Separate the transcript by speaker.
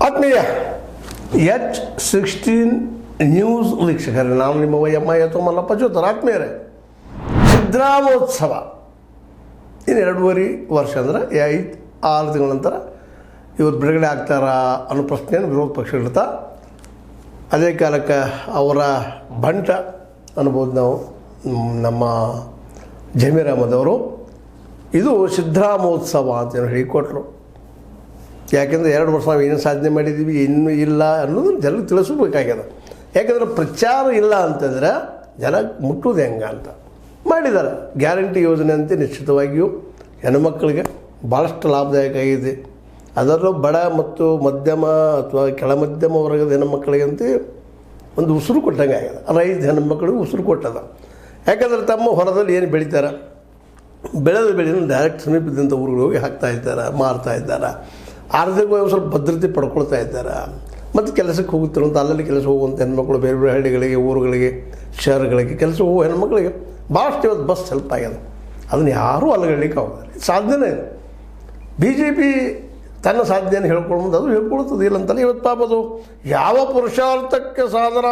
Speaker 1: ಆತ್ಮೀಯ H16 news ವೀಕ್ಷಕರೇ, ನಾನು ನಿಮ್ಮ ವೈಎಂಐ ಅಥವಾ ಮಲ್ಲಪ್ಪ ಜೋತರ. ಆತ್ಮೀಯರೇ, ಸಿದ್ದರಾಮೋತ್ಸವ ಇನ್ನು 2.5 ವರ್ಷ ಅಂದರೆ 5-6 ತಿಂಗಳ ನಂತರ ಇವತ್ತು ಬಿಡುಗಡೆ ಆಗ್ತಾರಾ ಅನ್ನೋ ಪ್ರಶ್ನೆಯನ್ನು ವಿರೋಧ ಪಕ್ಷ ಇಡ್ತಾ, ಅದೇ ಕಾಲಕ್ಕೆ ಅವರ ಬಂಟ ಅನ್ಬೋದು ನಾವು, ನಮ್ಮ ಜಮೀರ್ ಅಹಮದ್ ಅವರು ಇದು ಸಿದ್ದರಾಮೋತ್ಸವ ಅಂತ ಹೇಳಿಕೊಟ್ರು. ಯಾಕೆಂದರೆ 2 ವರ್ಷ ನಾವು ಏನು ಸಾಧನೆ ಮಾಡಿದ್ದೀವಿ, ಇನ್ನೂ ಇಲ್ಲ ಅನ್ನೋದನ್ನು ಜನರಿಗೆ ತಿಳಿಸಬೇಕಾಗ್ಯದ. ಯಾಕೆಂದರೆ ಪ್ರಚಾರ ಇಲ್ಲ ಅಂತಂದರೆ ಜನ ಮುಟ್ಟುವುದು ಹೆಂಗೆ ಅಂತ ಮಾಡಿದ್ದಾರೆ. ಗ್ಯಾರಂಟಿ ಯೋಜನೆ ಅಂತ ನಿಶ್ಚಿತವಾಗಿಯೂ ಹೆಣ್ಣುಮಕ್ಕಳಿಗೆ ಭಾಳಷ್ಟು ಲಾಭದಾಯಕ ಆಗಿದೆ. ಅದರಲ್ಲೂ ಬಡ ಮತ್ತು ಮಧ್ಯಮ ಅಥವಾ ಕೆಳ ಮಧ್ಯಮ ವರ್ಗದ ಹೆಣ್ಣುಮಕ್ಕಳಿಗಂತ ಒಂದು ಉಸಿರು ಕೊಟ್ಟಂಗೆ ಆಗ್ಯದ. ರೈತ ಹೆಣ್ಣುಮಕ್ಕಳಿಗೆ ಉಸಿರು ಕೊಟ್ಟದ. ಯಾಕಂದರೆ ತಮ್ಮ ಹೊಲದಲ್ಲಿ ಏನು ಬೆಳೀತಾರೆ, ಬೆಳೆನ ಡೈರೆಕ್ಟ್ ಸಮೀಪದಿಂದ ಊರುಗಳಿಗೆ ಹೋಗಿ ಹಾಕ್ತಾ ಇದ್ದಾರೆ, ಮಾರ್ತಾ ಇದ್ದಾರೆ. ಆರ್ಥಿಕವಾಗಿ ಸ್ವಲ್ಪ ಭದ್ರತೆ ಪಡ್ಕೊಳ್ತಾ ಇದ್ದಾರೆ. ಮತ್ತು ಕೆಲಸಕ್ಕೆ ಹೋಗುತ್ತಿರುವಂಥ ಅಲ್ಲಲ್ಲಿ ಕೆಲಸ ಹೋಗುವಂಥ ಹೆಣ್ಮಕ್ಳು ಬೇರೆ ಬೇರೆ ಹಳ್ಳಿಗಳಿಗೆ, ಊರುಗಳಿಗೆ, ಶಹರಗಳಿಗೆ ಕೆಲಸ ಹೋಗುವ ಹೆಣ್ಮಕ್ಳಿಗೆ ಭಾಳಷ್ಟು ಇವತ್ತು ಬಸ್ ಹೆಲ್ಪ್ ಆಗ್ಯದ. ಅದನ್ನು ಯಾರೂ ಅಲ್ಲಗಡ್ಲಿಕ್ಕೆ ಹೋಗ್ತಾರೆ. ಸಾಧ್ಯನೇ ಇದೆ. BJP ತನ್ನ ಸಾಧ್ಯತೆಯನ್ನು ಹೇಳ್ಕೊಳ್ಳೋದು ಅದು ಹೇಳ್ಕೊಳ್ತದೆ, ಇಲ್ಲ ಅಂತಲ್ಲ. ಇವತ್ತು ಪಾಪ ಅದು ಯಾವ ಪುರುಷಾರ್ಥಕ್ಕೆ ಸಾಧನ